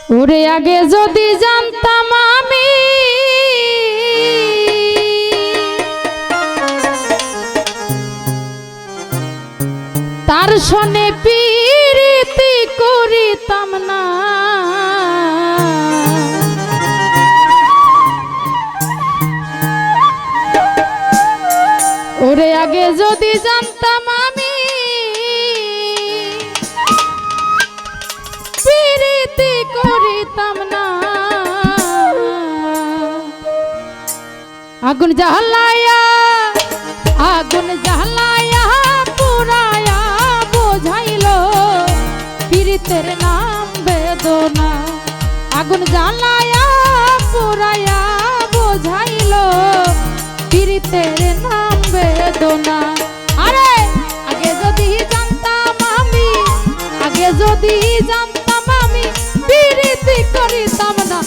ওরে আগে যদি জানতাম আমি তার সনে প্রীতি করিতাম না। ওরে আগে যদি জানতাম আমি প্রীতি করিতাম না। আগুন জ্বালায়া পুরায়া বোঝাইলো পীড়িতের নাম বেদনা। আগুন জ্বালায়া পুরায়া বোঝাইলো পীড়িতের নাম বেদনা। আরে আগে যদি জানতাম আমি, আগে যদি জানতাম আমি পীড়িতি করিতাম না।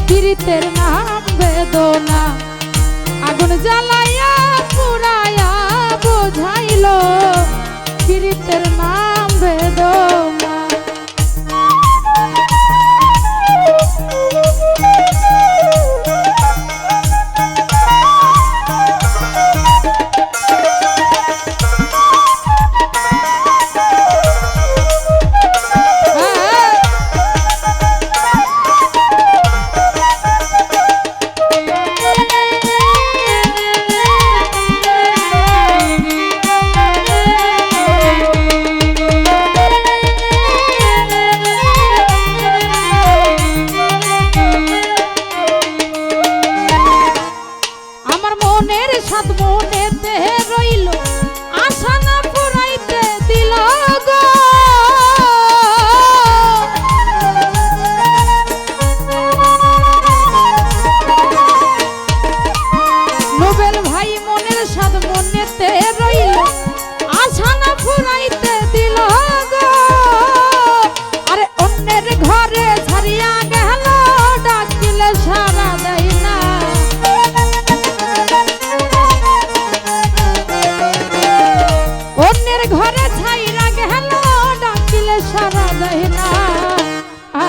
পীড়িতের নাম বেদনা। আগুন জ্বালায়া পুরায়া বোঝাইলো পীড়িতের নাম বেদনা।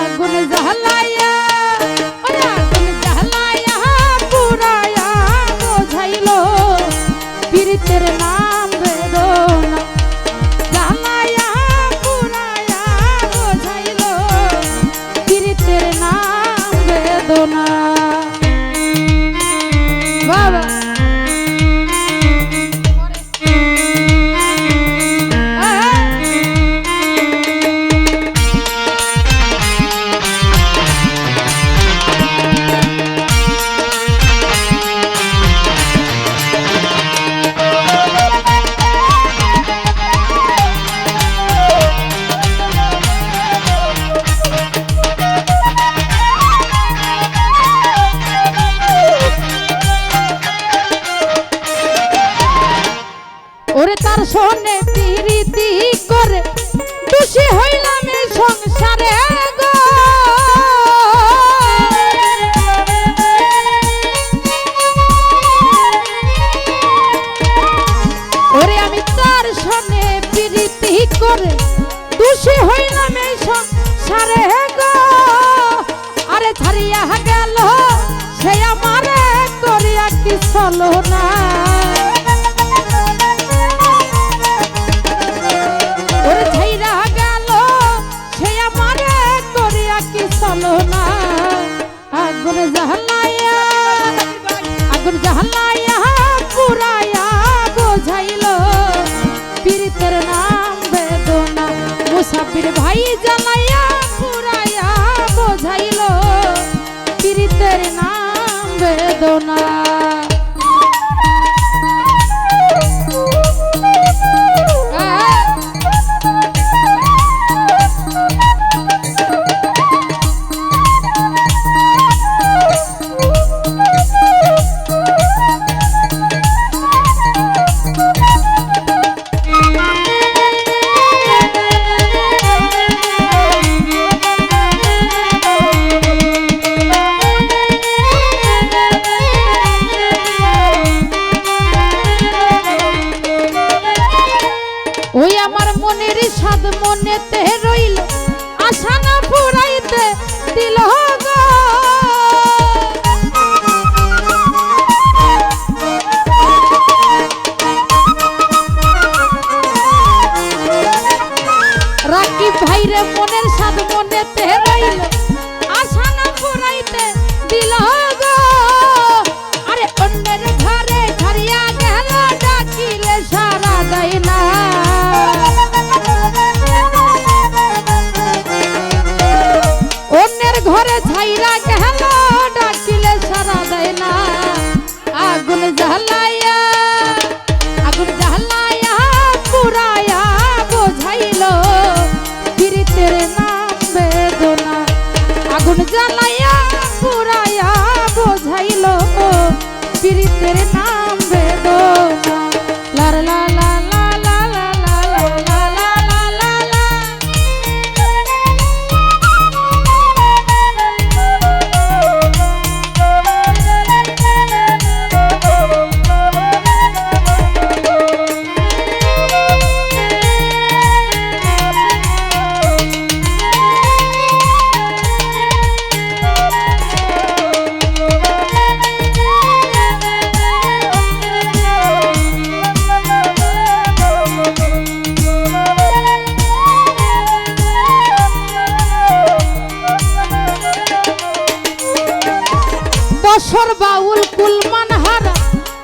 আগুন জ্বালায়া পুরায়া বোঝাইলো পীড়িতের নাম বেদনা। জ্বালায়া পুরায়া বোঝাইলো পীড়িতের নাম বেদনা। বাবা ওরে তার সনে প্রীতি করে খুশি হইলাম এই সংসারে গো। ওরে আমি তার সনে প্রীতি করে খুশি হইলাম এই সংসারে গো। আরে ছাড়িয়া গেল সে আমারে করিয়া কি চলো না। আগুন জ্বালায়া পুরায়া বোঝাইলো পীড়িতের নাম বেদনা। মুসাফির ভাই জ্বালায়া পুরায়া বোঝাইলো পীড়িতের নাম বেদনা। সাদ মনেতে রইল আশা না পুরাইতে দিল গো। রাকিব ভাইরে মনের সাদ মনেতে রইল আশা না পুরাইতে দিল গো। আরে অন্যের ঘরে ছাড়িয়া গেল ডাকিলে সারা দেয় না। অন্যের ঘরে ছাইরা গেল ডাকিলে সারা দেয় না। আগুন জ্বালাইয়া পুরাইয়া বোঝাইল পীড়িতের নাম বেদনা। আগুন জ্বালাইয়া পুরাইয়া বোঝাইল পীড়িতের নাম বেদনা। লার লা লা লা লা লা লা লা লা লা লা লা। দশর বাউল কুলমান হারা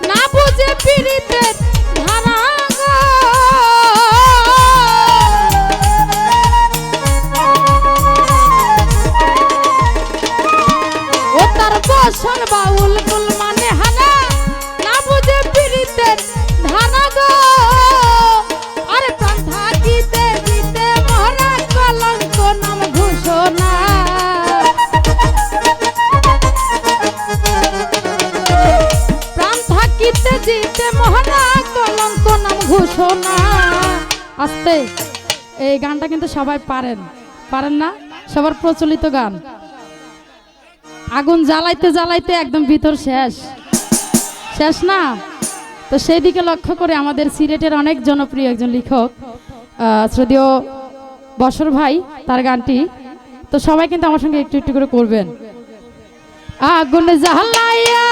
না বুঝে পীড়িতের ধারা গো। ও তার বসর বাউল কুলমানে হারা না বুঝে পীড়িতের ধারা গো। আরে প্রাণ থাকিতে দিতে মরা কলঙ্ক নাম ঘোষণা। জিতে মহানা কলঙ্ক নাম ঘোষণা। আস্তে এই গানটা কিন্তু সবাই পারেন না? সবার প্রচলিত গান। আগুন জ্বালাইতে জ্বালাইতে একদম ভিতর শেষ না। তো সেই দিকে লক্ষ্য করে আমাদের সিলেটের অনেক জনপ্রিয় একজন লেখক শ্রদ্ধেয় বসর ভাই তার গানটি তো সবাই কিন্তু আমার সঙ্গে একটু একটু করে করবেন। আগুন জ্বালাইয়া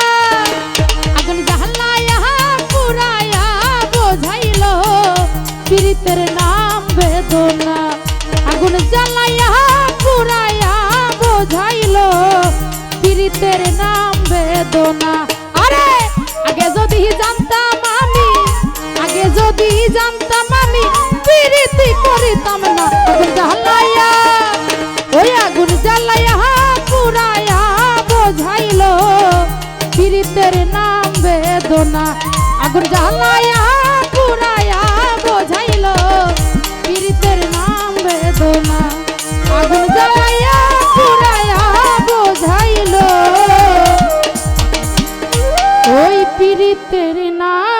পুরাইয়া বোঝাইল পীড়িতের নাম বেদনা। আগুন জ্বালাইয়া পুরাইয়া বোঝাইল পীড়িতের নাম বেদনা। আরে আগে যদি জানতাম আমি পীড়িতি করিতাম না। আগুন জ্বালাইয়া আগুন জ্বালাইয়া পুরাইয়া বোঝাইল পীড়িতের নাম বেদনা। আগুন জ্বালাইয়া পুরাইয়া বোঝাইল পীড়িতের নাম বেদনা। আগুন জ্বালাইয়া পুরাইয়া বোঝাইল ওই পীড়িতের নাম